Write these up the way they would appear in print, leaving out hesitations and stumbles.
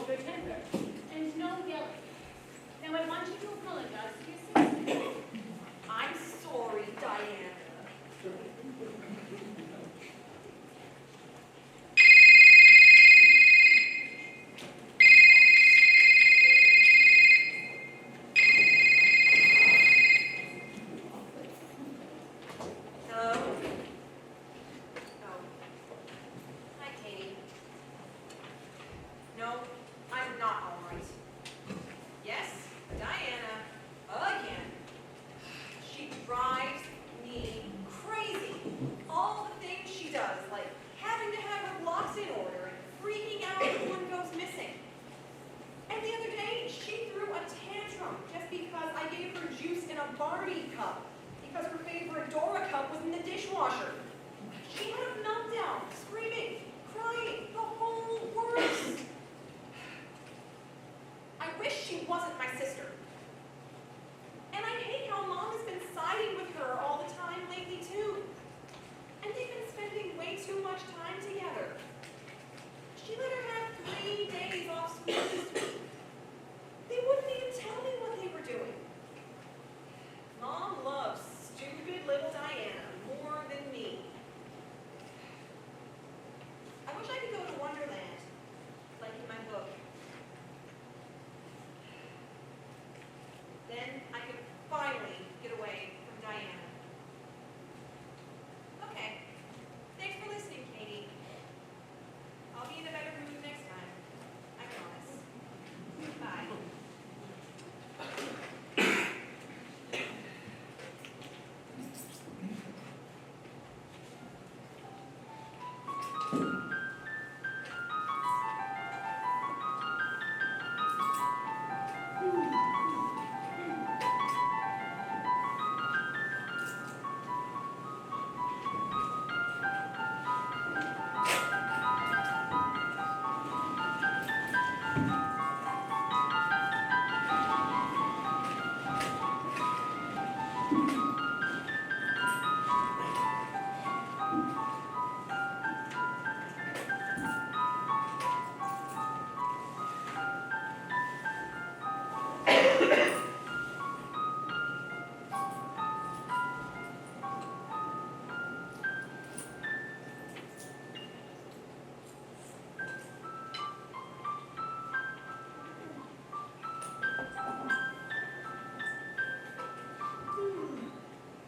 good temper, and no yelling. Now I want you to apologize to your sister. I'm sorry, Diana. Hello? Oh. Hi, Katie. No, I'm not all right. Yes, Diana, again. She drives me crazy. All the things she does, like having to have her blocks in order and freaking out if one goes missing. And the other day, she threw a tantrum just because I gave her juice in a Barney cup because her favorite Dora cup was in the dishwasher. She had a meltdown, screaming, crying, the whole works. I wish she wasn't my sister. And I hate how Mom has been siding with her all the time lately, too. And they've been spending way too much time together. She let her have 3 days off school this week. They wouldn't even tell me what they were doing. Mom loves stupid little Diana more than me. I wish I could go to Wonderland, like in my book. Then I could finally get away from Diana. Okay. Thanks for listening, Katie. I'll be in a better mood next time. I promise. Bye.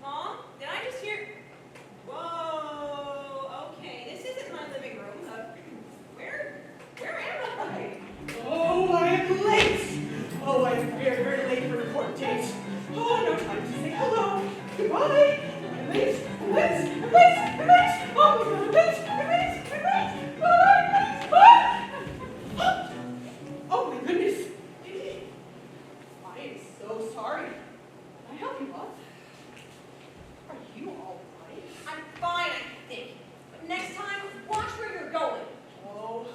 Mom, did I just hear? Whoa, okay, this isn't my living room. Where am I? Oh, I am late. Oh, I'm very, very late for the court date. Oh, no time to say hello. Goodbye. I'm late. I'm late. I'm late. I'm late. Oh, my God, I'm late. I'm late. I'm late. Oh, I'm late. Ah! Oh, my goodness. I am so sorry. Can I help you, love? Are you all right? I'm fine, I think. But next time, watch where you're going. Oh,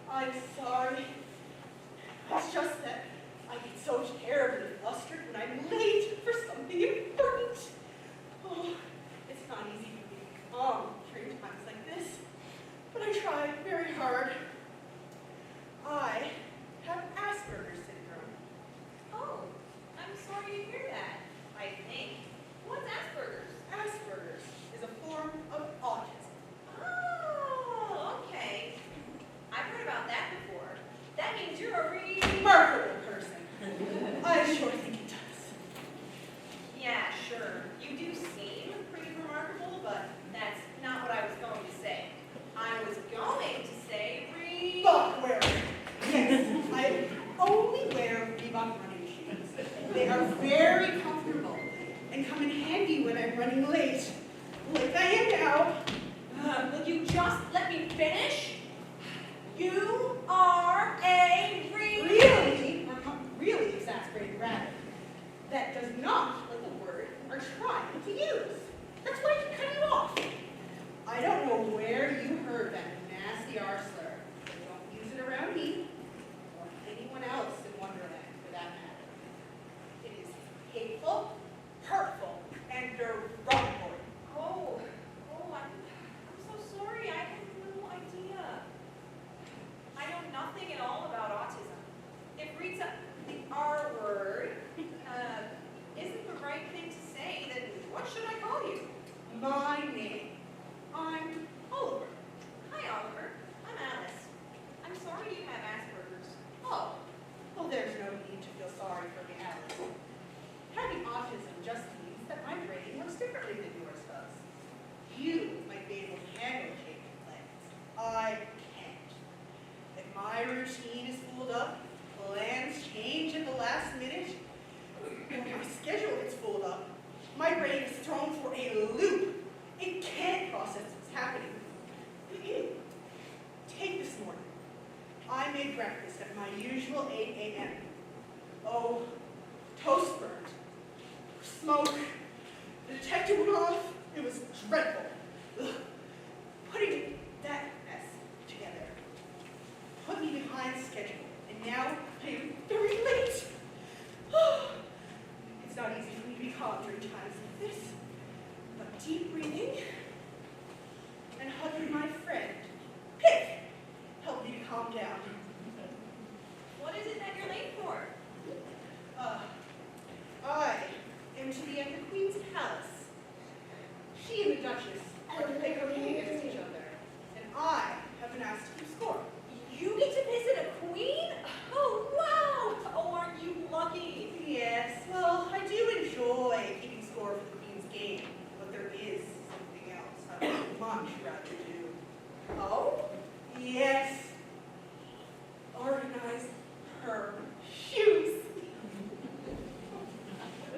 I'm sorry. It's just that I get so terribly flustered when I'm late for something important. Oh, it's not easy for me to be calm during times like this, but I try very hard. I have Asperger's syndrome. Oh, I'm sorry to hear that, I think. What's Asperger's? Asperger's is a form of autism. Oh, okay. I've heard about that before. That means you're a Remarkable person. I sure think it does. Yeah, sure. You do seem pretty remarkable, but that's not what I was going to say. I was going to say Reebok wearer. Yes, I only wear Reebok running shoes. They are very comfortable and come in handy when I'm running late, like I am now. Will you just let me finish? You are a Really exasperated rabbit that does not like the word are trying to use. That's why I cut you off. I don't know where you heard that nasty R slur, but don't use it around me or anyone else in Wonderland for that matter. It is hateful, hurtful, and derogatory. I'm so sorry. I had no idea. I know nothing at all about autism. made breakfast at my usual 8 a.m. Oh, toast burned. Smoke. The detector went off. It was dreadful. Ugh. Putting that mess together put me behind schedule, and now I am very late. It's not easy for me to be calm during times like this, but deep breathing and hugging my friend, Pick, helped me to calm down. What is it that you're late for? I am to be at the Queen's palace. She and the Duchess are to play croquet against each other, and I have been asked to keep score. You get to visit a queen? Oh, wow! Oh, aren't you lucky? Yes, well, I do enjoy keeping score for the Queen's game, but there is something else I would much rather do. Oh? Yes, organize her shoes.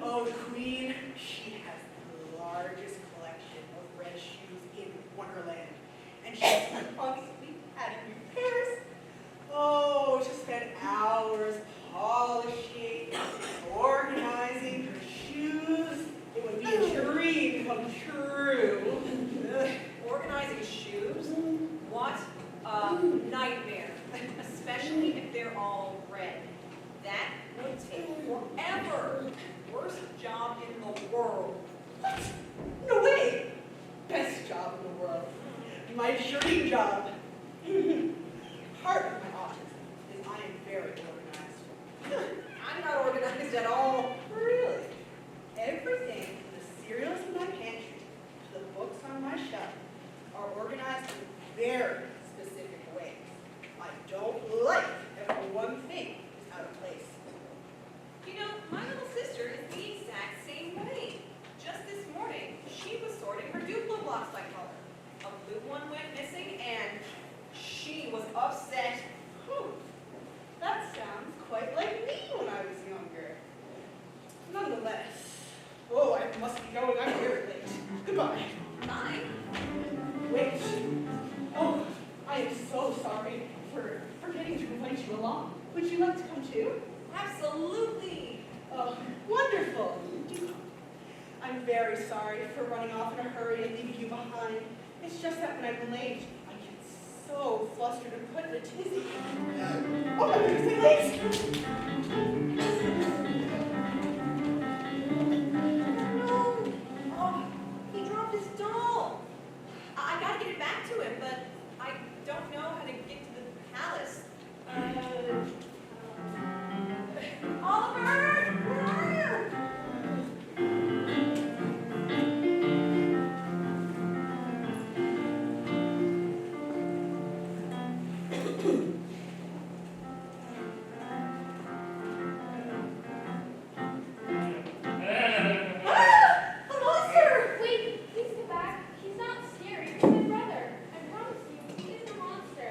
Oh, the Queen, she has the largest collection of red shoes in Wonderland, and she's constantly adding new pairs. Oh, to spend hours polishing, organizing her shoes. It would be a dream come true. Organizing shoes? What a nightmare. Especially if they're all red. That would take forever. Worst job in the world. What? No way! Best job in the world. My dream job. Part of my autism is I am very organized. I'm not organized at all. Really? Everything from the cereals in my pantry to the books on my shelf are organized in very specific ways. I don't like every one thing is out of place. You know, my little sister is the exact same way. Just this morning, she was sorting her Duplo blocks by color. A blue one went missing, and she was upset. That sounds quite like me when I was younger. Nonetheless, oh, I must be going. I'm very late. Goodbye. Bye. Wait. Oh, I am so sorry for forgetting to invite you along. Would you like to come too? Absolutely. Oh, wonderful. Do come. I'm very sorry for running off in a hurry and leaving you behind. It's just that when I'm late, I get so flustered and put in a tizzy. Oh my goodness, I'm late! No. Oh, he dropped his doll. I gotta get it back to him, but I don't know how to get to the palace. Oliver, where are you? A monster! Wait, please get back. He's not scary. He's my brother. I promise you, he isn't a monster.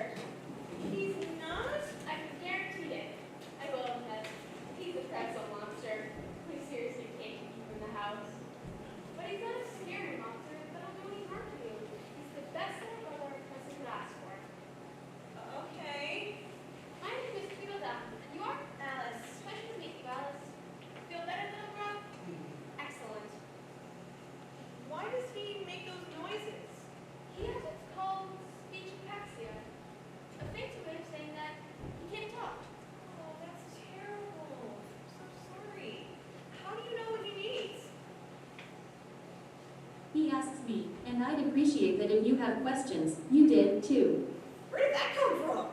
He's not? I can guarantee it. I will, Ned. He's a pretzel monster. We seriously can't keep him in the house. But he's not a scary monster that'll do any harm to you. He's the best little brother a person could ask for. Okay. My name is Tweedledum, and you are? Alice. Pleasure to meet you, Alice. Feel better, little girl? Excellent. Why does he make those noises? He has what's called speech apraxia, a fancy way of saying that he can't talk. Oh, that's terrible. I'm so sorry. How do you know what he needs? He asks me, and I'd appreciate that if you have questions, you did too. Where did that come from?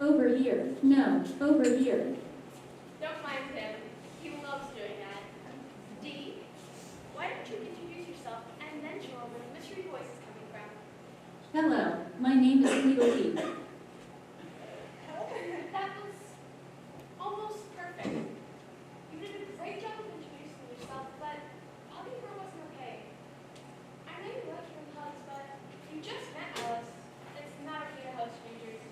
Over here. No, over here. Don't mind him. He loves doing that. Dee, why don't you introduce yourself and then show where the mystery voice is coming from? Hello, my name is Tweedledee. That was almost perfect. You did a great job of introducing yourself, but Polymer wasn't okay. I know you like giving hugs, but you just met Alice. It's not okay to hug strangers.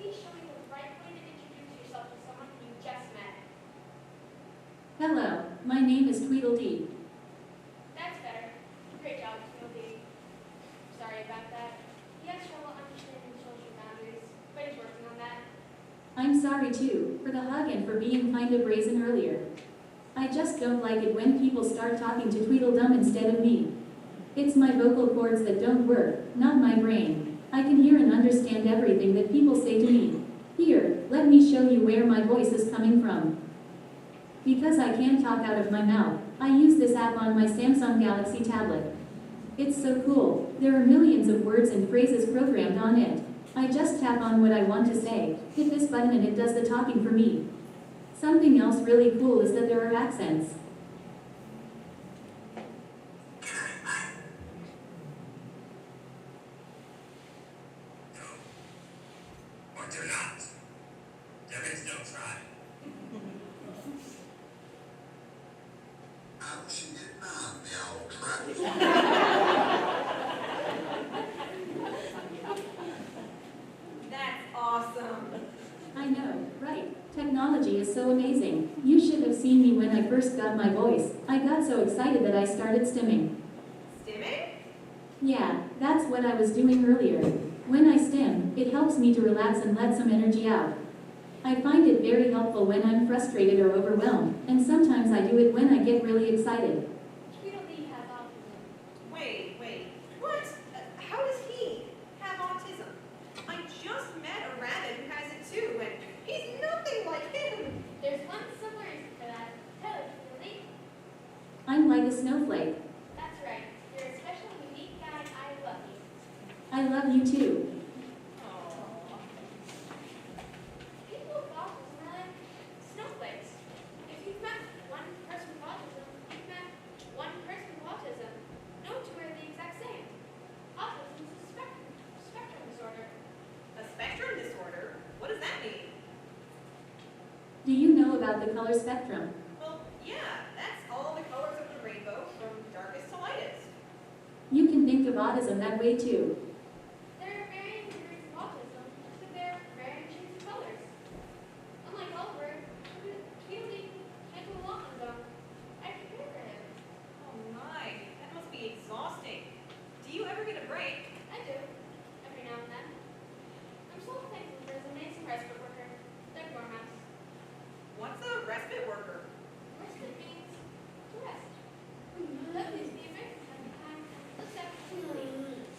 Please show me the right way to introduce yourself to someone you just met. Hello, my name is Tweedledee. That's better. Great job, Tweedledee. Sorry about that. He has trouble understanding social boundaries, but he's working on that. sorry too, for the hug and for being kind of brazen earlier. I just don't like it when people start talking to Tweedledum instead of me. It's my vocal cords that don't work, not my brain. I can hear and understand everything that people say to me. Here, let me show you where my voice is coming from. Because I can't talk out of my mouth, I use this app on my Samsung Galaxy tablet. It's so cool. There are millions of words and phrases programmed on it. I just tap on what I want to say, hit this button and it does the talking for me. Something else really cool is that there are accents. Or do not. There is no try. How was she getting on, the old crap? That's awesome. I know, right? Technology is so amazing. You should have seen me when I first got my voice. I got so excited that I started stimming. Stimming? Yeah, that's what I was doing earlier. When I stim, it helps me to relax and let some energy out. I find it very helpful when I'm frustrated or overwhelmed, and sometimes I do it when I get really excited. Tweedledee has autism. Wait. What? How does he have autism? I just met a rabbit who has it too, and he's nothing like him. There's one simple reason for that. Hello, Tweedledee. I'm like a snowflake. That's right. You're a special, unique guy. I love you. I love you too. People with autism are like snowflakes. If you've met one person with autism, you've met one person with autism. No two are the exact same. Autism is a spectrum disorder. A spectrum disorder? What does that mean? Do you know about the color spectrum? Well, yeah, that's all the colors of the rainbow from darkest to lightest. You can think of autism that way too. There are varying degrees of autism, so there are varying shades of colors. Unlike Oliver, Tweedledee can't do a lot on his own. I have to care for him. Oh my, that must be exhausting. Do you ever get a break? I do, every now and then. I'm so thankful for his amazing respite worker, Doug Dormouse. What's a respite worker? Respite means to rest. Doug needs to be a break from time to time, except Tweedledee.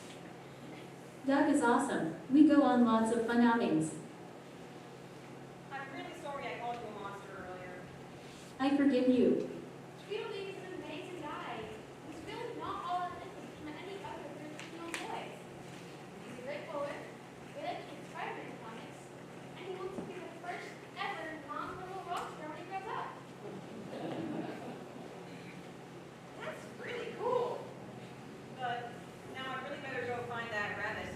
Doug is awesome. We go on lots of fun outings. I'm really sorry I called you a monster earlier. I forgive you. Tweedledee is an amazing guy. He's really not all that different from any other traditional boys. He's a great poet, good at Spider-Man comics, and he wants to be the first ever non-little rock star when he grows up. That's really cool. But now I really better go find that rabbit.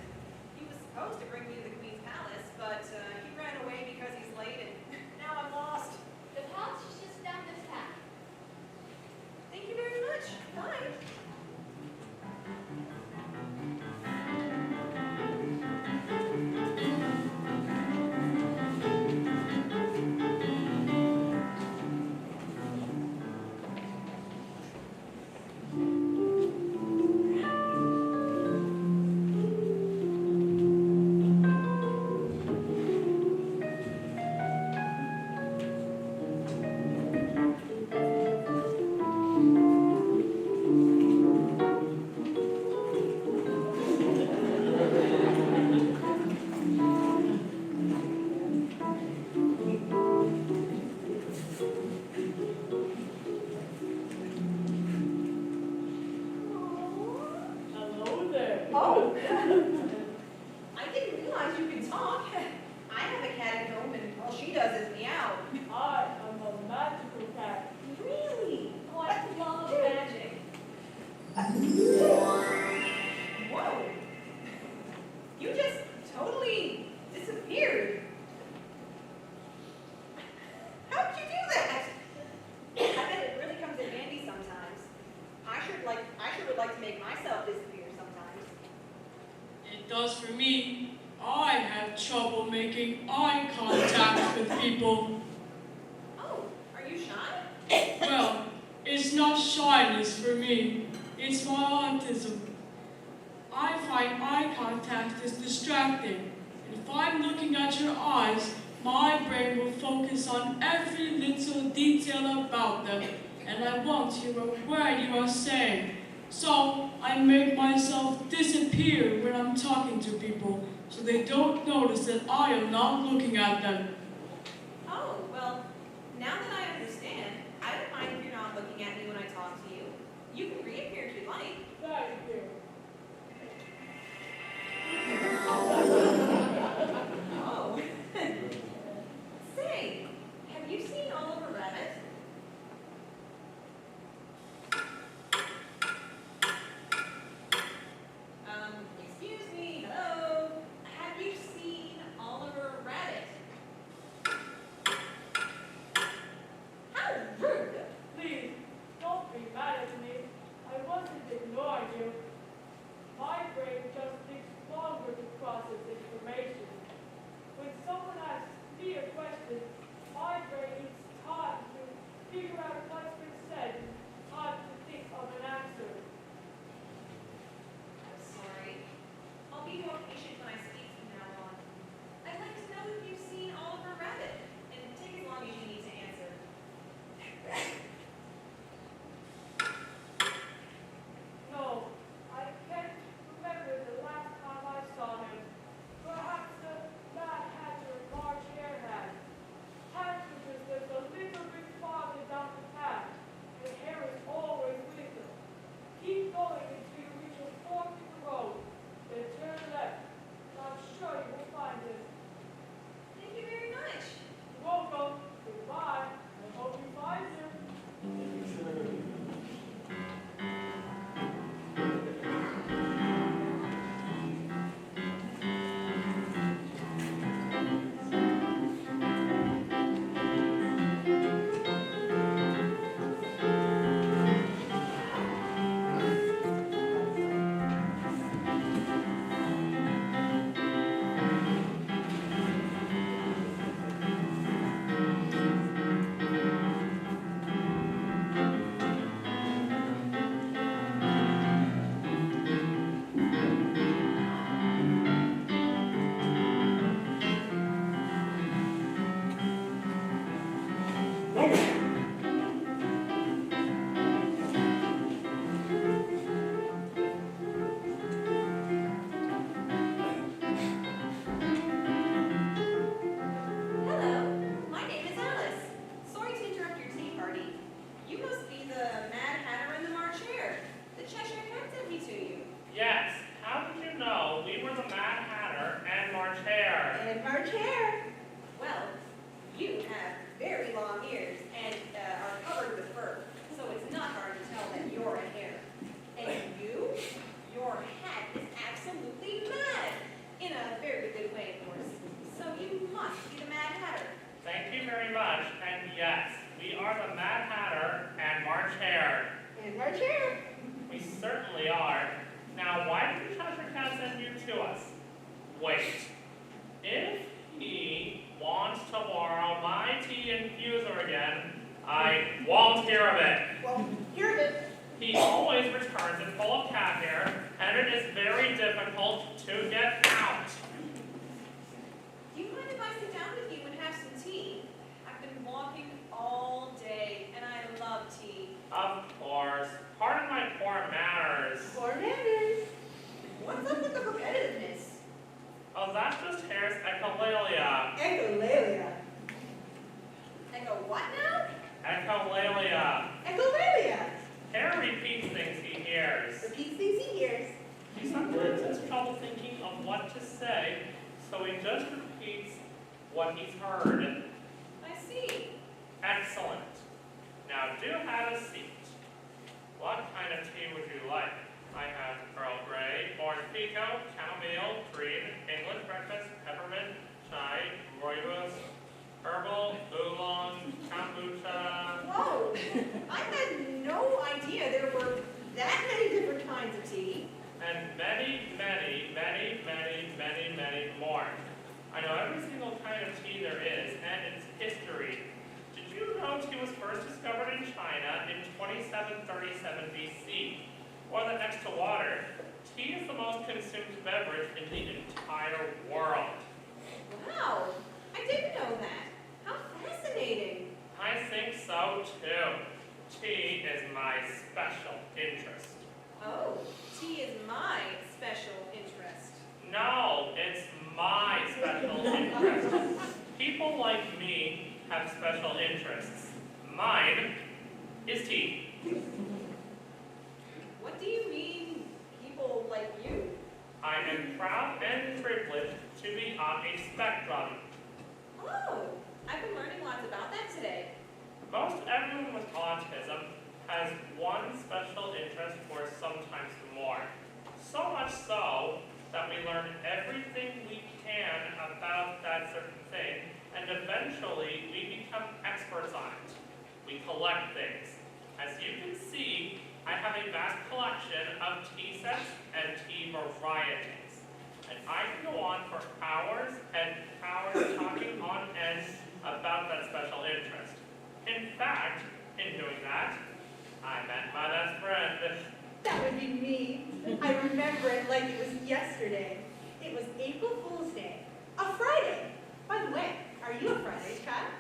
He was supposed to bring me to the Queen's Palace, but he ran away because he's late, and now I'm lost. The palace is just down this path. Thank you very much. Bye. Hello there. Oh! I didn't realize you could talk. I have a cat at home, and all she does is meow. I am a magical cat. Really? Oh, I love magic. Whoa! You just totally disappeared. How did you do that? I bet it really comes in handy sometimes. I sure would like to make myself disappear sometimes. It does for me. I have trouble making eye contact with people. Oh, are you shy? Well, it's not shyness for me. It's my autism. I find eye contact is distracting. And if I'm looking at your eyes, my brain will focus on every little detail about them, and I won't hear a word you are saying. So I make myself disappear when I'm talking to people, so they don't notice that I am not looking at them. Oh, well, now that I understand, I don't mind if you're not looking at me when I talk to you. You can reappear if you like. Thank you. Oh. Say, have you seen Oliver Rabbit? Excuse me, hello? Have you seen Oliver Rabbit? How rude! Please, don't be mad at me. I wasn't ignoring you. My brain just takes longer to process information. When someone asks me a question, my brain needs time to figure out what's been said and time to think of an answer. I'm sorry. I'll be more patient when I speak from now on. I'd like to know if you've seen Oliver Rabbit, and take as long as you need to answer. No, I can't remember the last time I saw him. Perhaps the Mad Hatter large hair had. Hatter was just a little bit farther down the path, and hair is always with him. Keep going until you reach a fork in the road, then turn left. I'm sure you will find him. Thank you very much. You're welcome. Goodbye. I hope you find him. Hello, my name is Alice. Sorry to interrupt your tea party. You must be the Mad Hatter and the March Hare. The Cheshire Cat sent me to you. Yes, how did you know we were the Mad Hatter and March Hare? And March Hare. Well, you have very long ears and are covered with fur, so it's not hard to tell that you're a hare. And you, your hat is absolutely mad. In a very good way, of course. So you must be the Mad Hatter. Thank you very much, and yes, we are the Mad Hatter and March Hare. And March Hare. We certainly are. Now, why did the Cheshire Cat send you to us? Wait. If he wants to borrow my tea infuser again, I won't hear of it. Well, hear it. He always returns it full of cat hair, and it is very difficult to get out. Do you mind if I sit down with you and have some tea? I've been walking all day, and I love tea. Of course. Pardon my poor manners. Poor manners. What's up with the repetitiveness? Oh, that's just Hare's echolalia. Echolalia. Echo what now? Echolalia. Echolalia. Hare repeats things he hears. Repeats things he hears. He sometimes has trouble thinking of what to say, so he just repeats what he's heard. I see. Excellent. Now do have a seat. What kind of tea would you like? I have Earl Grey, orange pekoe, chamomile, green, English breakfast, peppermint, chai, rooibos, herbal, oolong, kombucha. Whoa! I had no idea there were that many different kinds of tea. And many, many, many, many, many, many more. I know every single kind of tea there is, and its history. Did you know tea was first discovered in China in 2737 BC? Or that next to water, tea is the most consumed beverage in the entire world. Wow! I didn't know People like me have special interests. Mine is tea. What do you mean, people like you? I am proud and privileged to be on a spectrum. Oh, I've been learning lots about that today. Most everyone with autism has one special interest or sometimes more. So much so that we learn everything we can about that certain thing, and eventually we become experts on it. We collect things. As you can see, I have a vast collection of tea sets and tea varieties. And I can go on for hours and hours talking on end about that special interest. In fact, in doing that, I met my best friend. That would be me. I remember it like it was yesterday. It was April Fool's Day, a Friday. By the way, are you a Friday's child?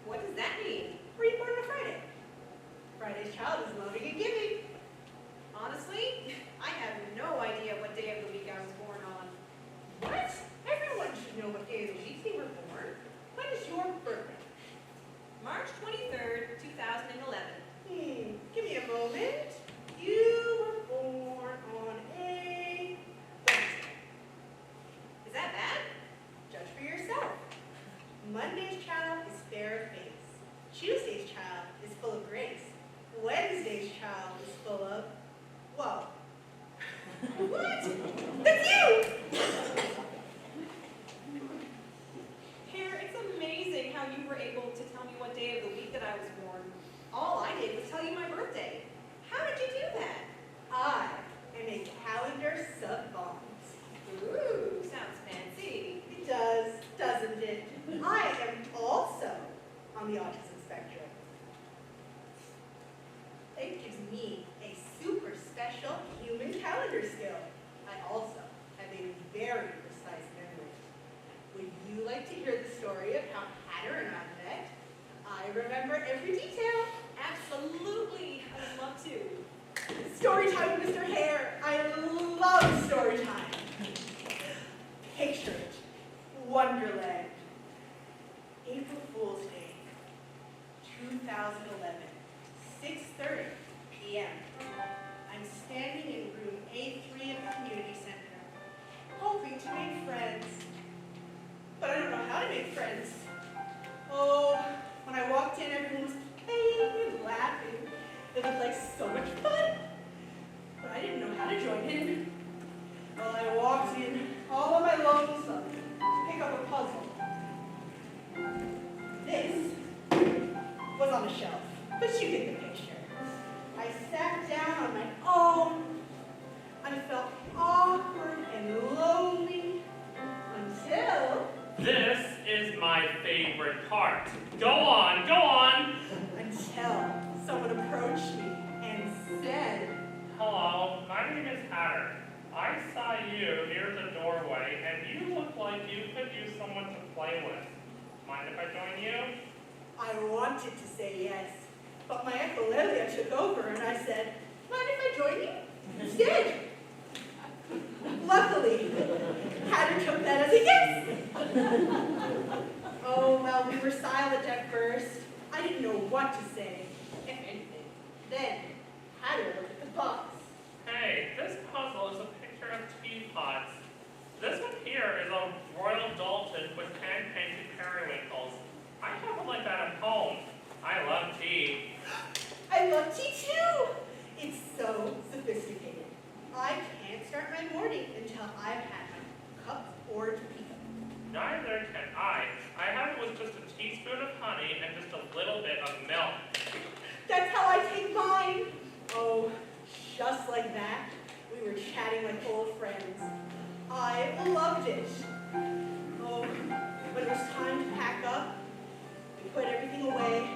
What does that mean? Were you born on a Friday? Friday's child is loading and giving. Honestly, I have no idea what day of the week I was born on. What? Everyone should know what day of the week they were born. When is your birthday? March 23rd, 2011. Give me a moment. You were born on a Wednesday. Is that bad? Judge for yourself. Monday's child is fair of face. Tuesday's child is full of grace. Wednesday's child is full of, whoa. What? That's you! Hare, it's amazing how you were able to tell me what day of the week that I was born. All I did was tell you my birthday. How did you do that? I am a calendar savant. Ooh, sounds fancy. It does, doesn't it? I am also on the autism spectrum. It gives me a super special human calendar skill. I also have a very precise memory. Would you like to hear the story of how Hatter and I met? I remember every detail. Absolutely, I would love to. Story time, Mr. Hare. I love story time. Picture it. Wonderland. April Fool's Day, 2011, 6:30 p.m. I'm standing in room A3 of the community center, hoping to make friends. But I don't know how to make friends. Oh, when I walked in, everyone was playing and laughing. It looked like so much fun. But I didn't know how to join in. Well, I walked in all on my lonesome to pick up a puzzle. This was on the shelf, but you get the picture. I sat down on my own. I felt awkward and lonely until... This is my favorite part. Go on, go on. Until someone approached me and said, Hello, my name is Hatter. I saw you near the doorway, and you look like you could use someone to play with. Mind if I join you? I wanted to say yes, but my echolalia took over and I said, mind if I join you? Instead. Luckily, Hatter took that as a yes. Oh, well, we were silent at first. I didn't know what to say, if anything. Then, Hatter looked at the box. Hey, this puzzle is a picture of teapots. This one here is a Royal Dalton with hand-painted periwinkles. I have one like that at home. I love tea. I love tea too. It's so sophisticated. I can't start my morning until I've had my cup poured tea. Neither can I. I have it with just a teaspoon of honey and just a little bit of milk. That's how I take mine. Oh, just like that, we were chatting like old friends. I loved it. Oh, when it was time to pack up, we put everything away,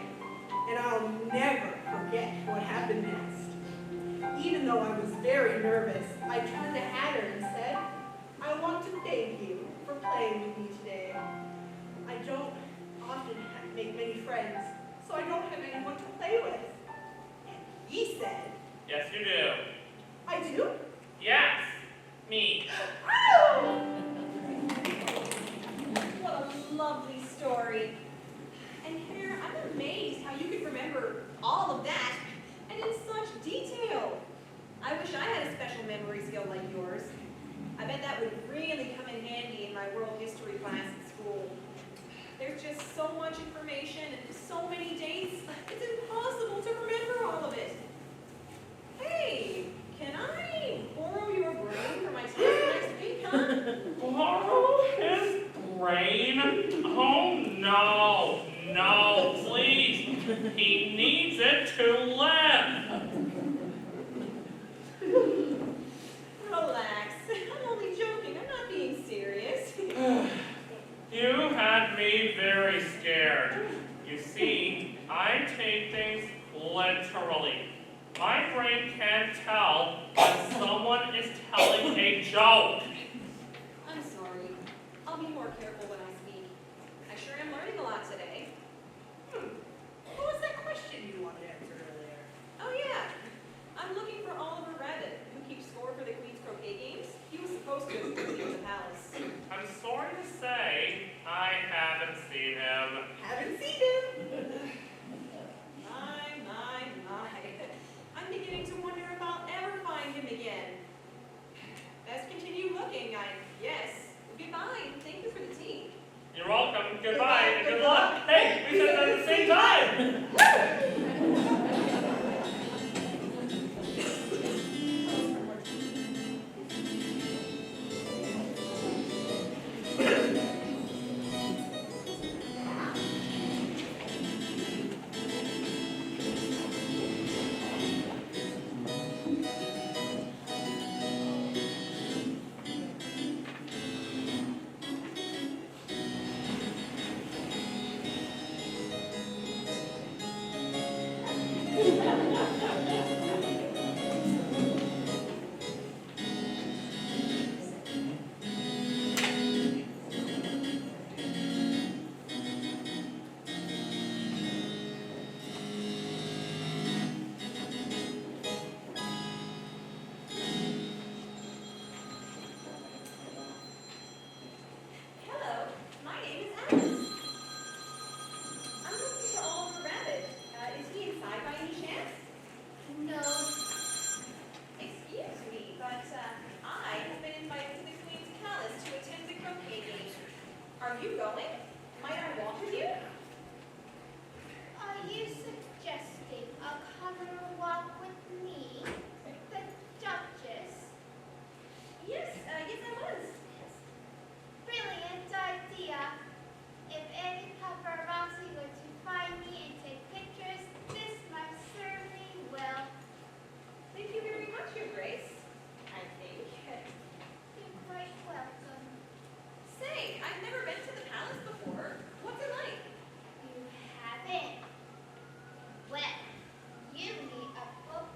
and I'll never forget what happened next. Even though I was very nervous, I turned to Hatter and said, I want to thank you for playing with me today. I don't often make many friends, so I don't have anyone to play with. And he said, Yes, you do. I do? Yes, me. Oh! lovely story. And here, I'm amazed how you could remember all of that, and in such detail. I wish I had a special memory skill like yours. I bet that would really come in handy in my world history class at school. There's just so much information and so many dates, it's impossible to remember all of it. Hey, can I borrow your brain for my test next week, huh? Borrow his brain? Oh, no. No, please. He needs it to live. Relax. I'm only joking. I'm not being serious. You had me very scared. You see, I take things literally. My brain can't tell when someone is telling a joke. I'm sorry. I'll be more careful when I speak. I sure am learning a lot today. What was that question you wanted answered earlier? Oh yeah. I'm looking for Oliver Rabbit, who keeps score for the Queen's croquet games. He was supposed to have been in the palace. I'm sorry to say, I haven't seen him. Haven't seen him. My. I'm beginning to wonder if I'll ever find him again. Best continue looking, I guess. Goodbye. Thank you for the tea. You're welcome. Goodbye and good luck. Hey, we said that at the same time. Hello, my name is Alice. I'm looking for Oliver Rabbit. Is he inside by any chance? No. Excuse me, but I have been invited to the Queen's Palace to attend the croquet game. Are you going? Might I walk with you? Are you suggesting a come walk with me, the Duchess? Yes, yes I was. Brilliant idea. If any paparazzi were to find me and take pictures, this most certainly will. Thank you very much, Your Grace. I think. You're quite welcome. Say, I've never been to the palace before. What's it like? You haven't? Well, you need a book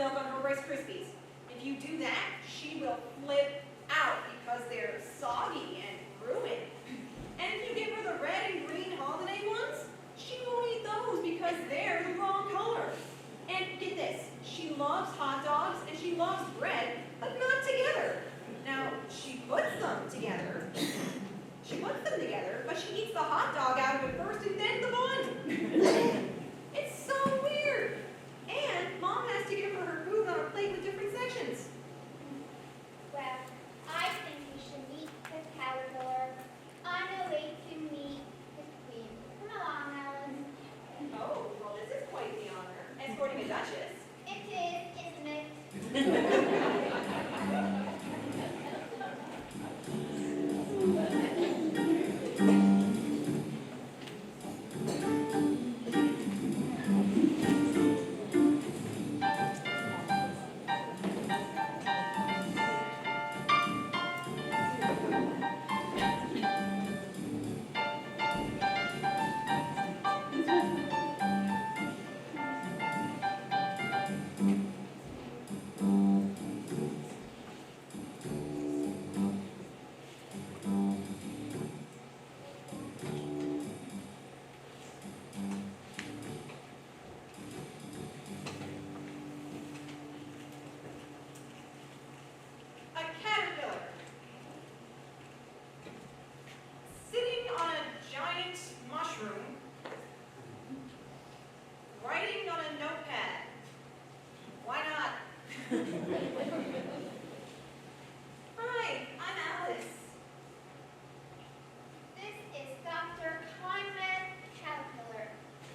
buttermilk on her Rice Krispies. If you do that, she will flip out because they're soggy and ruined. And if you give her the red and green holiday ones, she won't eat those because they're the wrong color. And get this, she loves hot dogs and she loves bread, but not together. Now, she puts them together. But she eats the hot dog out of it first and then the bun. It's so weird. And Mom has to give her her food on a plate with different sections. Well, I think we should meet the caterpillar on the way to meet the queen. Come along, Alice. Oh, well, this is quite the honor. Escorting a duchess. It is, isn't it? A caterpillar. Sitting on a giant mushroom, writing on a notepad. Why not? Hi, I'm Alice. This is Dr. Conrad Caterpillar.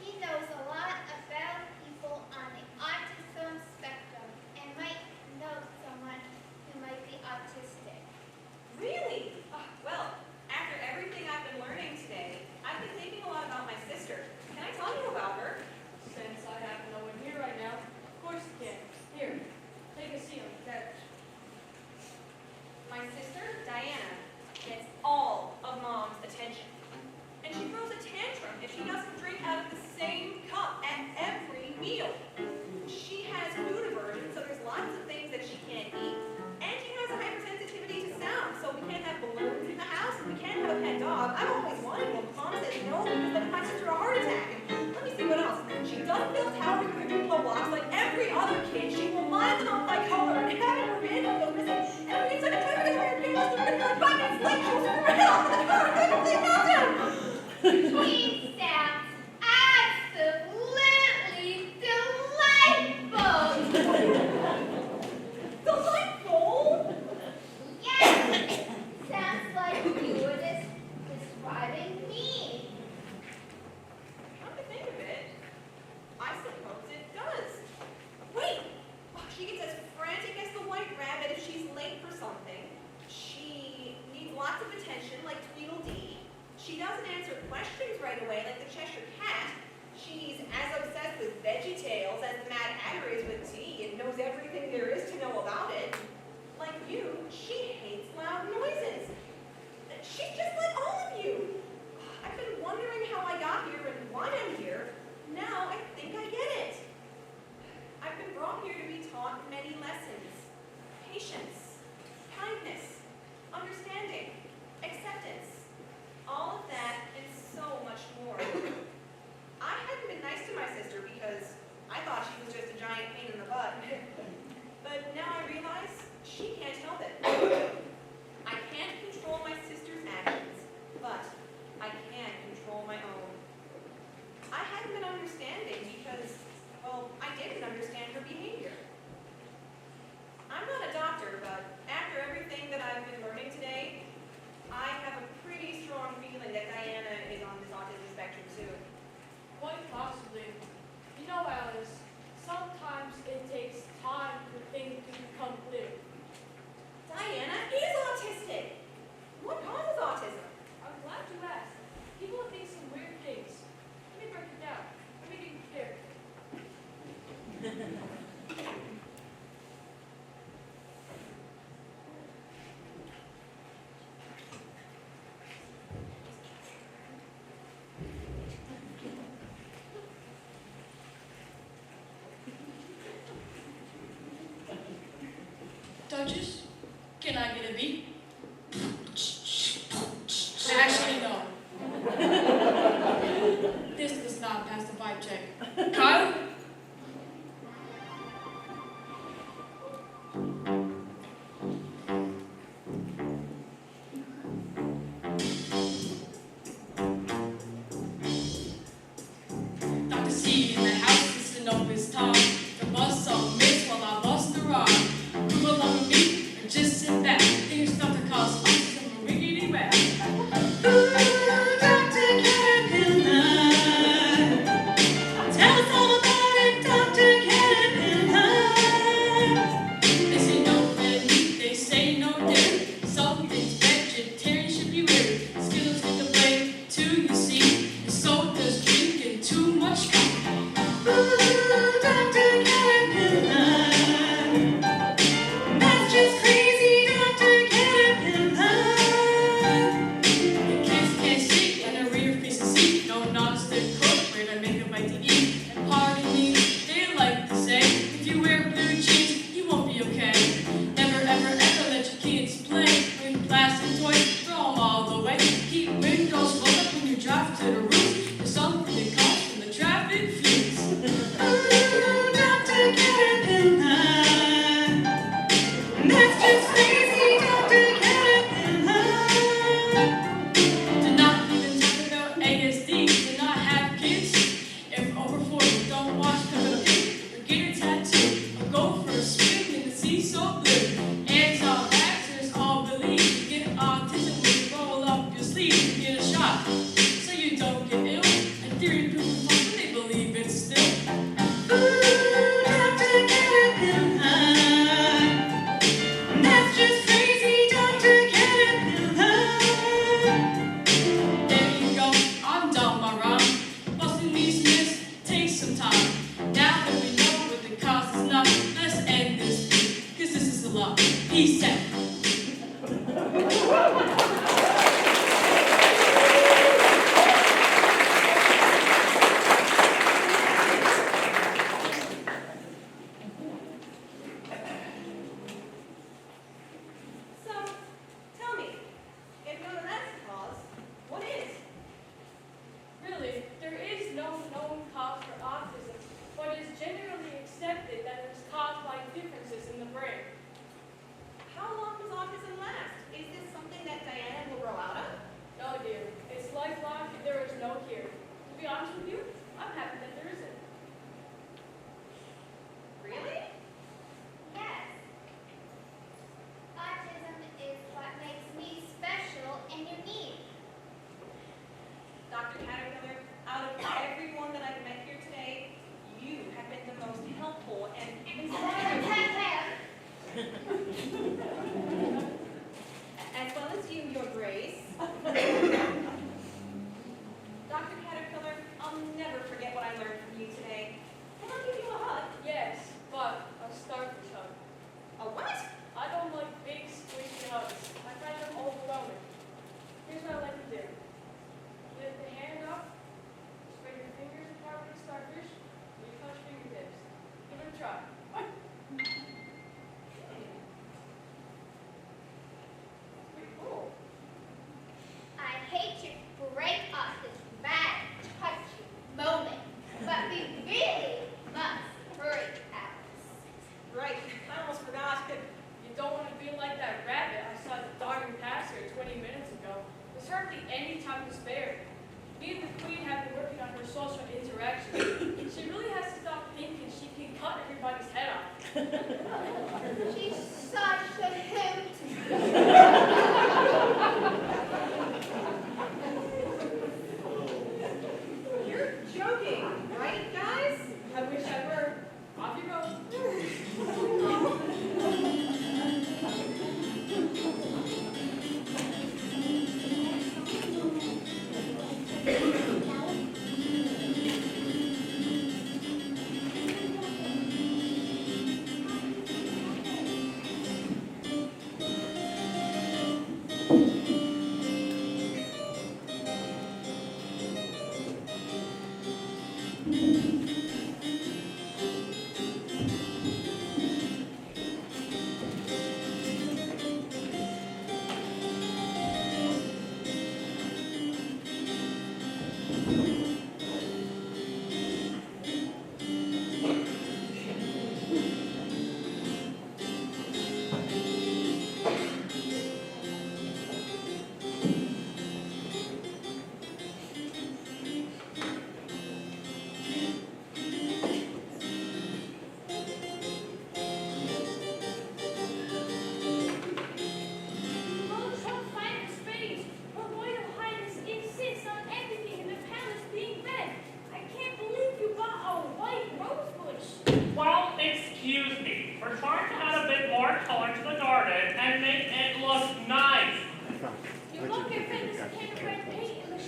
He knows a lot about people on the autism spectrum and might know someone who might be autistic. Really? Well, after everything I've been learning today, I've been thinking a lot about my sister. Can I tell you about her? Since I have no one here right now, of course you can. Here, take a seat on the couch. My sister, Diana, gets all of Mom's attention. And she throws a tantrum if she doesn't drink out of the same cup at every meal. She has food aversion, so there's lots of things that she can't eat. And she has a hypersensitivity to sound, so we can't have balloons in the house and we can't have a pet dog. I've always wanted one, but Mom says no because then it might sister a heart attack. And let me see what else. She doesn't build towers with her Duplo blocks like every other kid. She will line them up by color and having her random go missing. And when it's like a time to try your painless, they're going to be like 5 minutes late. She was right off in the car and then complete meltdown. Queen sounds absolutely delightful. Delightful. Yes, sounds like you were just describing me. Come to think of it, I suppose it does. Wait! Oh, she gets as frantic as the white rabbit if she's late for something. She needs lots of attention like Tweedledee. She doesn't answer questions right away like the Cheshire Cat. She's as obsessed with Veggie Tales as the Mad Hatter is with tea and knows everything there is to know about it. Like you, she hates loud noises. She's just like all of you. I've been wondering how I got here and why I'm here. Now I think I get it. I've been brought here to be taught many lessons. Patience, kindness, understanding, acceptance. All of that and so much more. I hadn't been nice to my sister because I thought she was just a giant pain in the butt. But now I realize she can't help it. I can't control my sister's actions, Duchess, can I get a beat? Actually, no. This does not pass the vibe check. Kyle? Dr. C in the house is to know his time. The bus on miss while I bust the ride. Move along with me or just sit back. Think it's stuff that cause autism or rickety rap. Ooh, Dr. Caterpillar. Tell us all about it, Dr. Caterpillar. They say no red meat, they say no dairy. Some things vegetarian should be weary. Skittles in the blade too, you see. And so does drinking too much coffee. Ooh, Dr. Caterpillar. That's just crazy, Dr. Caterpillar. The kids can't sit in a rear facing seat. No non-stick cook where they make a bite to eat. And pardon me, they like to say, if you wear blue jeans, you won't be okay. Never ever ever let your kids play with plastic toys. Throw them all away. Keep windows rolled up when you drive to the roof. There's something that comes from the traffic fleas. Ooh, Dr. Caterpillar. That's just crazy, Dr. Caterpillar. To not even talk about ASD, to not have kids. If over 40, don't watch Peppa Pig, or get a tattoo, or go for a swim in the sea so blue. Anti-vaxxers all believe you get autism when you roll up your sleeve and get a shot, so you don't get ill. And theory proves false, but they believe it still. Ooh, Dr. Caterpillar. That's just crazy, Dr. Caterpillar. There you go, I'm done my rhyme. Busting these myths takes some time. Now that we know what the cause is not, let's end this beat, cause this is a lot. Peace out.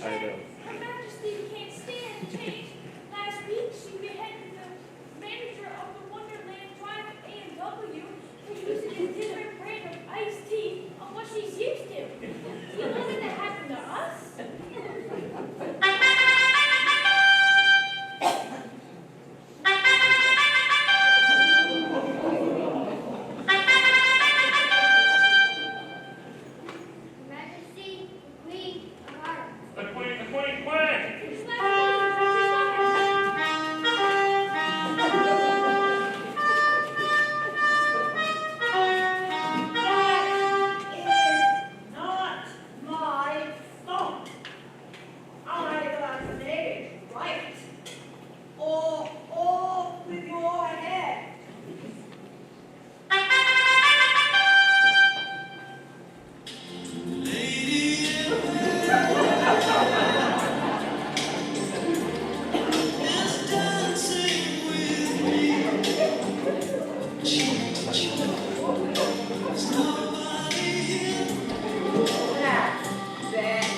I know. Her Majesty can't stand change. Last week, she beheaded the manager of the Wonderland Drive A&W for using a different brand of iced tea on what she's used to. Do you want it to happen to us? Majesty, the Queen of Hearts. The queen. She's That is not my fault. I got made right. Or with your head. That's that.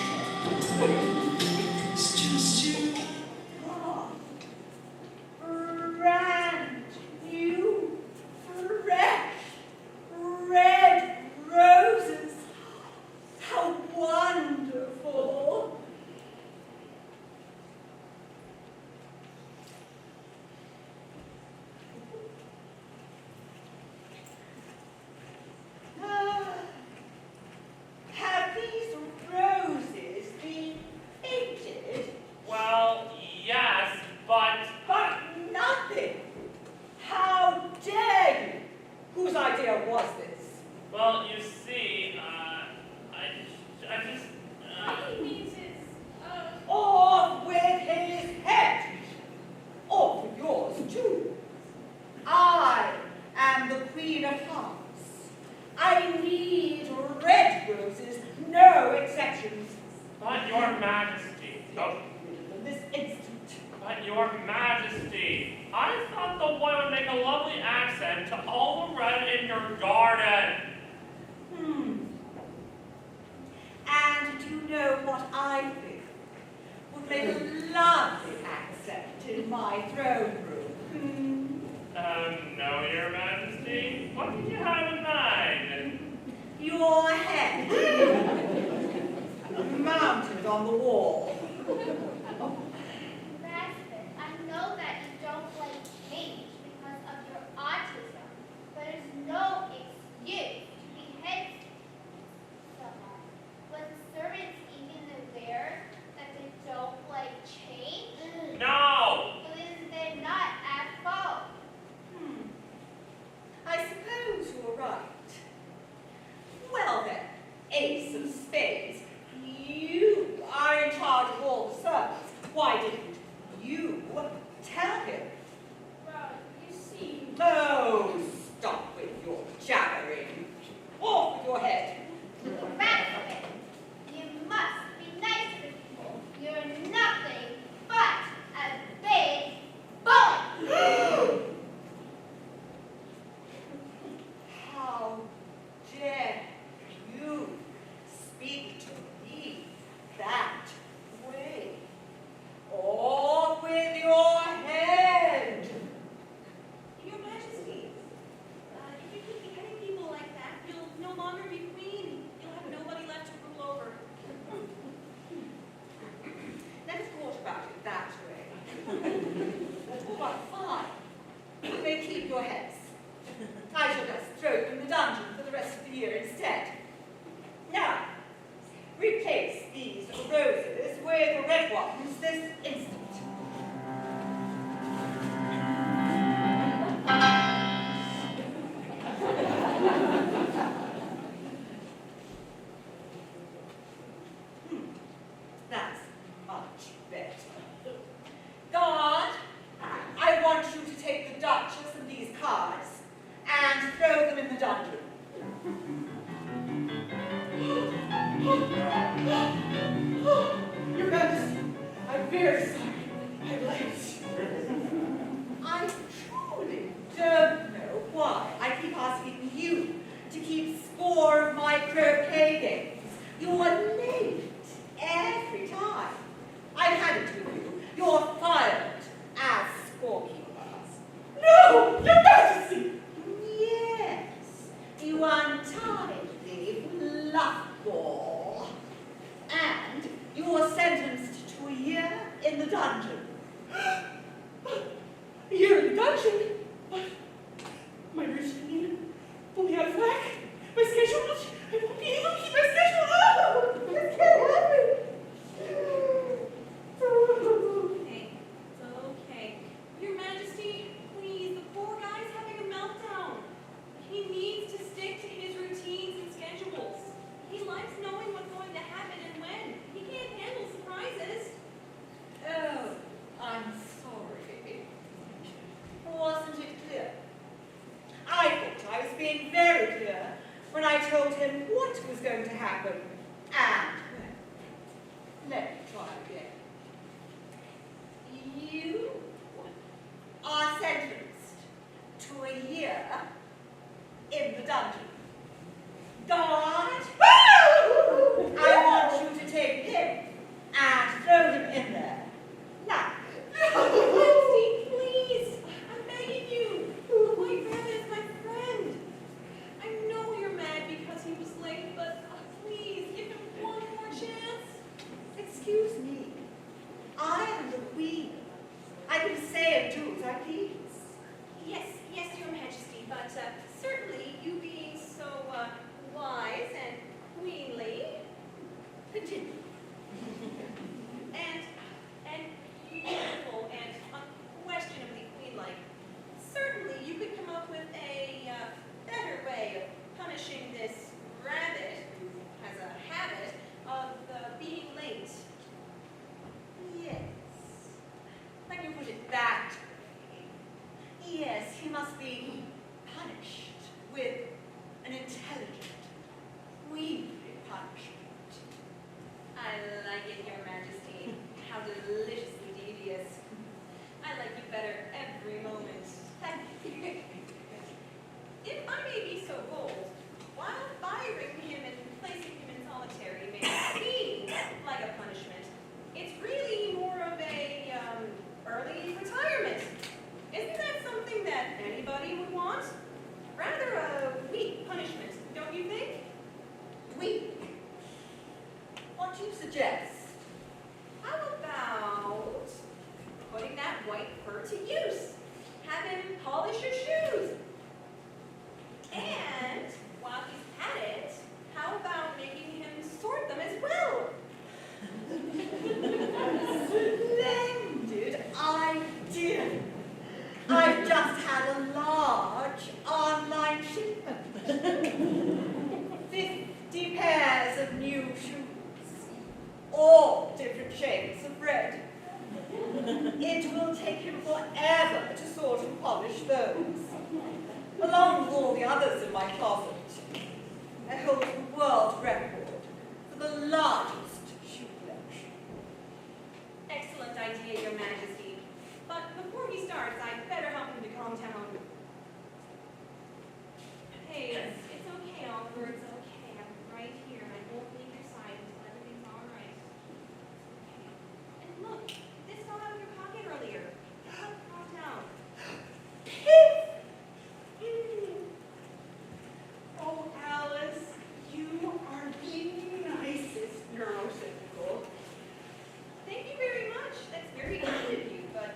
Brand new, fresh, red roses. How wonderful. Have these roses been painted? Well, yes, but But nothing. How dare you? Whose idea was this? well, you see, I just What he means is, Off with his head. Off with yours too. I am the Queen of Hearts. I need red roses, no exceptions. but your Majesty. Oh, This instant. but your Majesty. I thought the white would make a lovely accent to all the red in your garden. And do you know what I think would make a lovely accent in my throne room? No, your Majesty. What did you have in mind? Your head. Mounted on the wall. Master, I know that you don't like change because of your autism, but there's no excuse to behead someone. Was the servants even aware that they don't like change? No! Well, then they're not at fault. I suppose you're right. Well then, ace of spades, you are in charge of all the servants. Why didn't you tell him? well, you see, Oh, stop with your jabbering. Off with your head. Master, you must be nice to people. You're nothing but a big bully. How dare you speak to me that way? Off with your head. Your Majesty, if you keep beheading people like that, you'll no longer be queen. You'll have nobody left to rule over. Never thought about it that way. But fine. You may keep your heads. I shall just throw them in the dungeon for the rest of the year instead. Now, replace these roses with red ones this instant. That's much better. Guard, I want you to take the Duchess and these cards and throw them in the dungeon. Your Majesty, I'm very sorry. sentenced to a year in the dungeon. A year in the dungeon? But my routine will be out of whack. My schedule, I won't be able to keep my schedule. Oh, this can't happen. Okay, it's okay. Your Majesty, please, the poor guy's having a meltdown. He needs to stick to his routines and schedules. He likes knowing what's going to happen and when. He can't handle surprises. Oh, I'm sorry. Wasn't it clear? I thought I was being very clear when I told him what was going to happen and when. Let me try again. You are sentenced to a year in the dungeon. Guard, I want you to take him and throw him in there. Now. Majesty, please, I'm begging you. The White Rabbit is my friend. I know you're mad because he was late, but please, give him one more chance. Excuse me. I am the queen. I can say and do as I please. Yes, Your Majesty, but certainly you being so wise and queenly, Continue. and beautiful and unquestionably queen-like, certainly you could come up with a better way of punishing this rabbit who has a habit of being late. Yes. When you put it that way, yes, he must be punished with an intelligent, queenly punishment. I like it, Your Majesty. How deliciously devious. I like you better every moment. Thank you. If I may be so bold, while firing him and placing him in solitary may seem like a punishment, it's really more of a early retirement. Isn't that something that anybody would want? Rather a weak punishment, don't you think? Weak. What do you suggest? How about putting that white fur to use? Have him polish your shoes. And while he's at it, how about making him sort them as well? Splendid idea. I've just had a large online shipment. 50 pairs of new shoes, all different shades of red. It will take him forever to sort and polish those, along with all the others in my closet. I hold the world record for the largest shoe collection. Excellent idea, Your Majesty. But before he starts, I'd better help him to calm down. Hey, it's okay, Oliver. It's okay. I'm right here, and I won't leave your side until everything's all right. Okay. And look, this fell out of your pocket earlier. Calm down. Oh, Alice, you are the nicest neurotypical. Thank you very much. That's very kind of you, but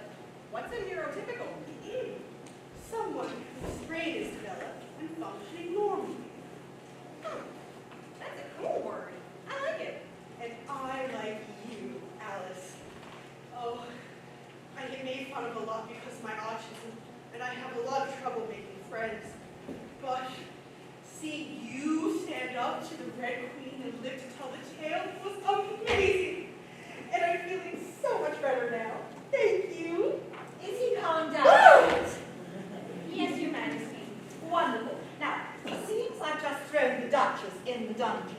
what's a neurotypical? Someone whose brain is developed and functioning normally. That's a cool word. I like it. And I like you, Alice. Oh, I get made fun of a lot because of my autism, and I have a lot of trouble making friends. But seeing you stand up to the Red Queen and live to tell the tale was amazing. And I'm feeling so much better now. Thank you. Is he calmed down? Yes, Your Majesty. Wonderful. Now, it seems I've just thrown the Duchess in the dungeon.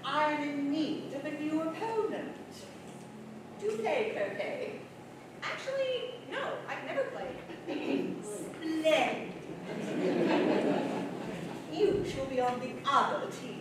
I'm in need of a new opponent. Do you play croquet? Actually, no, I've never played. Splendid. You shall be on the other team.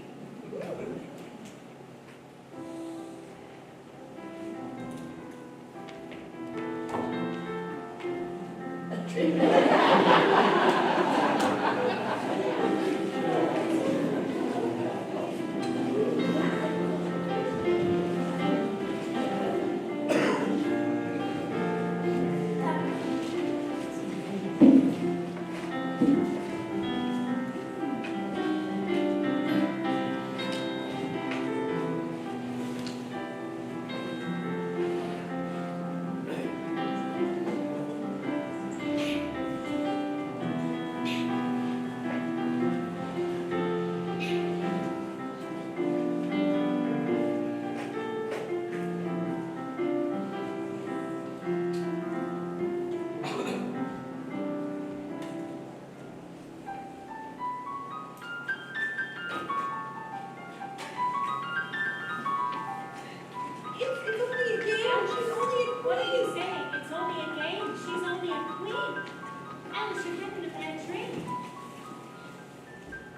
Alice, you're having a bad dream.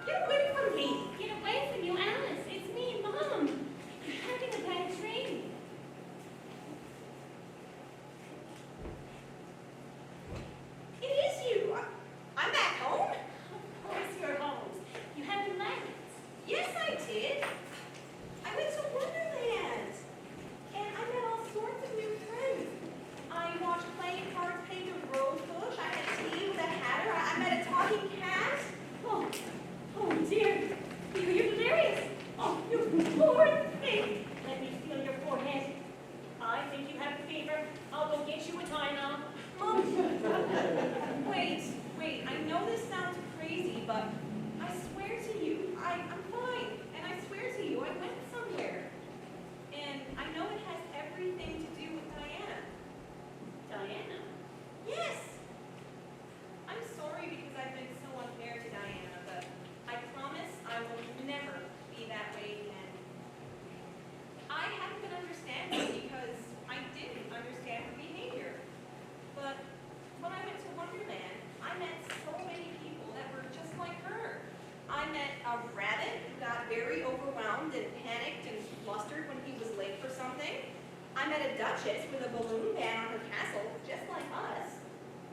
Get away from me. Get away from you, Alice. It's me, Mom. You're having a bad dream. It is you. I'm back home. Of course you're home. You haven't left. Yes, I did. I went to Wonderland. And I met all sorts of new friends. I watched playing cards paint a rose bush. I had tea with a hatter. I met a talking cat. Oh, oh dear. You're delirious. Oh, you poor thing. Let me feel your forehead. I think you have a fever. I'll go get you a Tylenol. Mom, wait. I know this sounds crazy, but I swear to you, I'm fine. And I swear to you, I went somewhere. And I know it has everything to do with Diana. Diana? Yes. I'm sorry because I've been so unfair to Diana, but I promise I will never be that way again. I haven't been understanding because I didn't understand her behavior. But when I went to Wonderland, I met so many people that were just like her. I met a rabbit who got very overwhelmed and panicked and flustered when he was late for something. I met a duchess with a balloon band on her castle, just like us.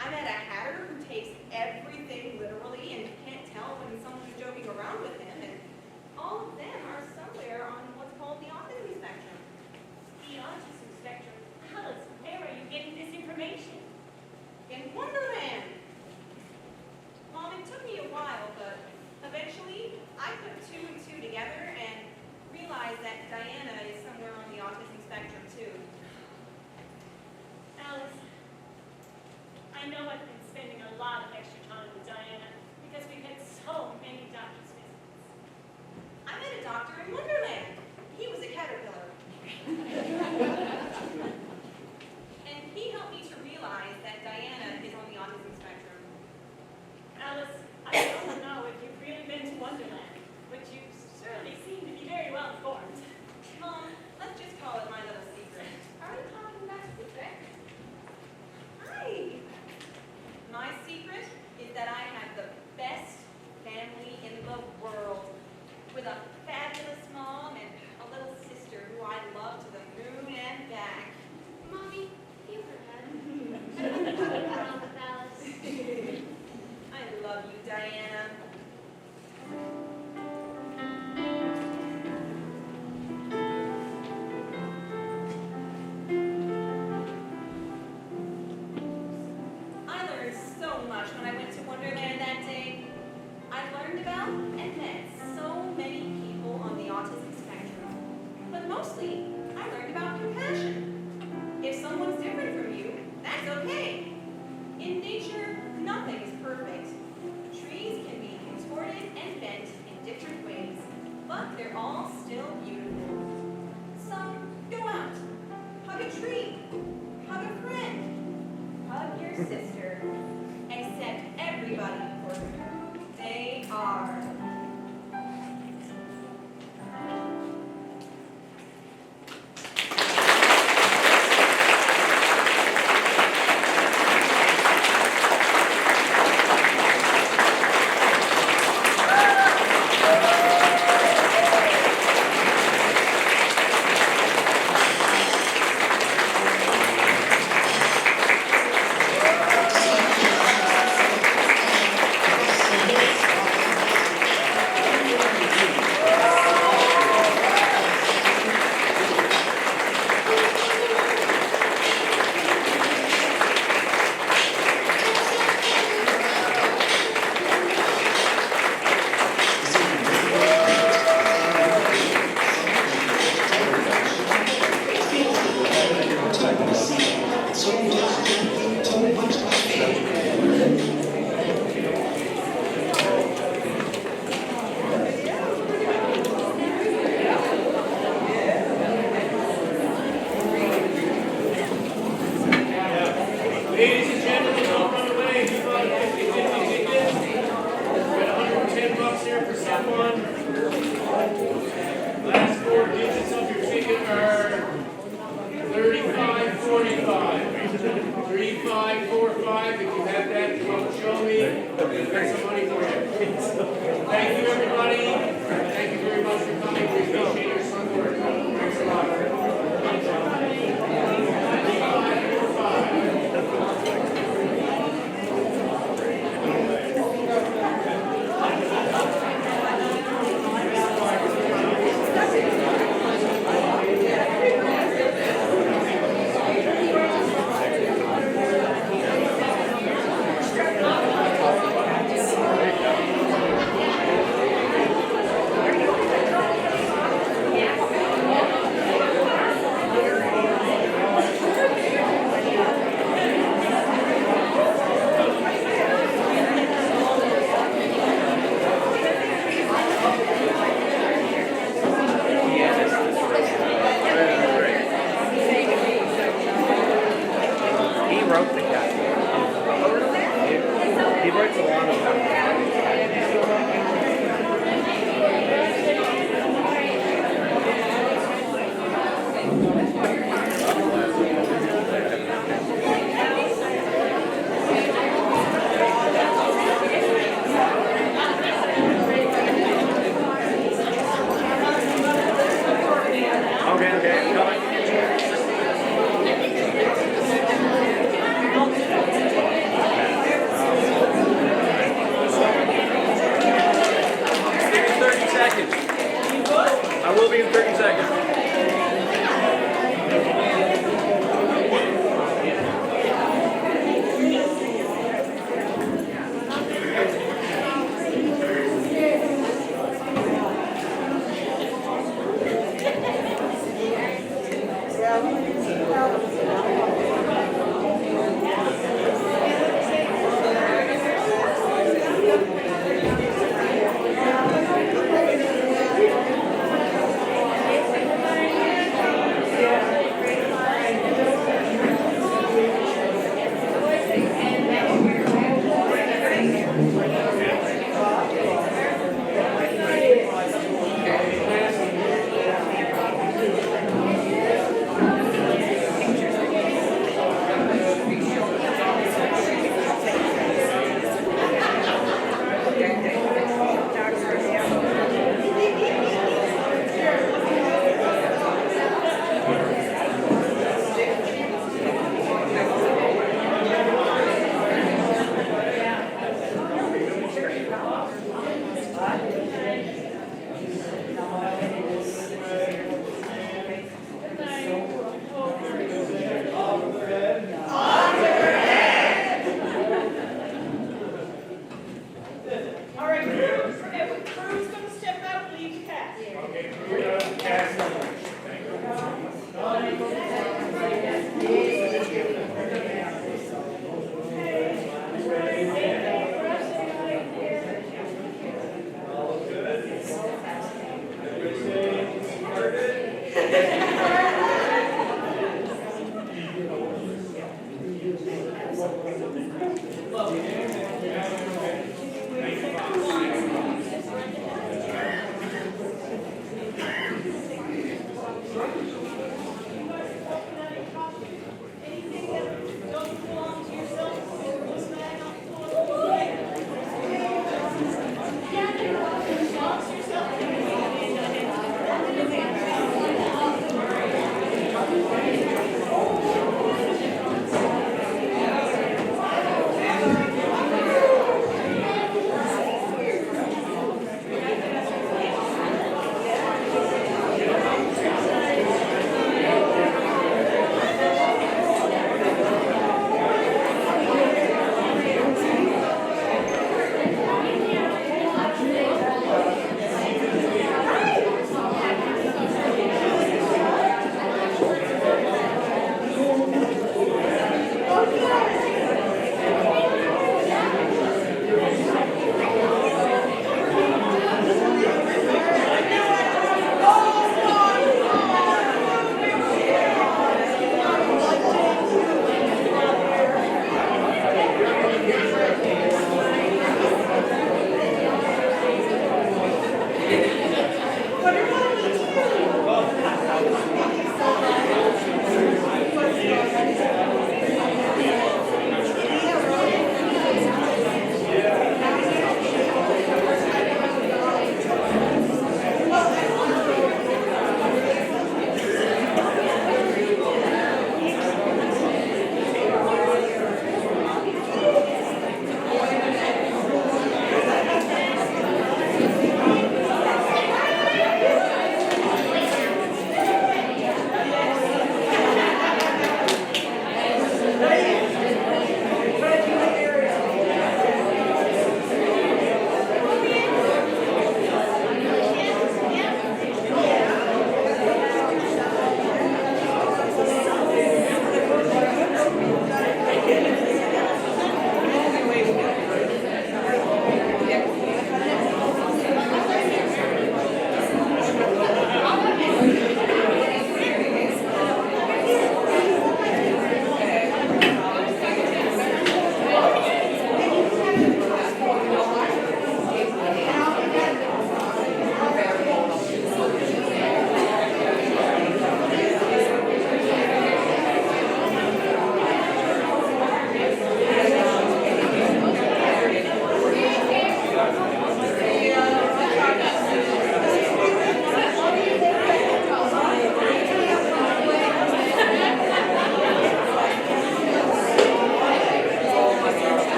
I met a hatter who takes everything literally and can't tell when someone's joking around with him. And all of them are somewhere on what's called the autism spectrum. The autism spectrum. Alice, where are you getting this information? In Wonderland. Mom, it took me a while, but eventually I put two and two together and realized that Diana is somewhere on the autism spectrum too. Alice, I know I've been spending a lot of extra time with Diana because we've had so many doctor's visits. I met a doctor in Wonderland. He was a caterpillar. And he helped me to realize that Diana is on the autism spectrum. Alice, I don't know if you've really been to Wonderland, but you certainly seem to be very well informed. Mom, let's just call it my little secret. Are you talking about secret? Hi. My secret is that I have the best family in the world, with a fabulous mom and a little sister who I love to the moon and back. Mommy, you heard that. What's wrong with Alice? I love you, Diana. I learned so much when I went to Wonderland that day. I learned about and met so many people on the autism spectrum. But mostly, I learned about compassion. If someone's different from you, that's okay. In nature, nothing is perfect. Trees can be contorted and bent in different ways, but they're all still beautiful. So, go out. Hug a tree. Hug a friend. Hug your sister. Accept everybody for who they are. Ladies and gentlemen, don't run away. You bought 50 tickets. We've got $110 here for someone. Last four digits of your ticket are 3545. 3545, if you have that, come up and show me. We've got some money for you. Thank you, everybody. Thank you very much for coming. We appreciate your support. Thanks a lot. 3545. He wrote the guy.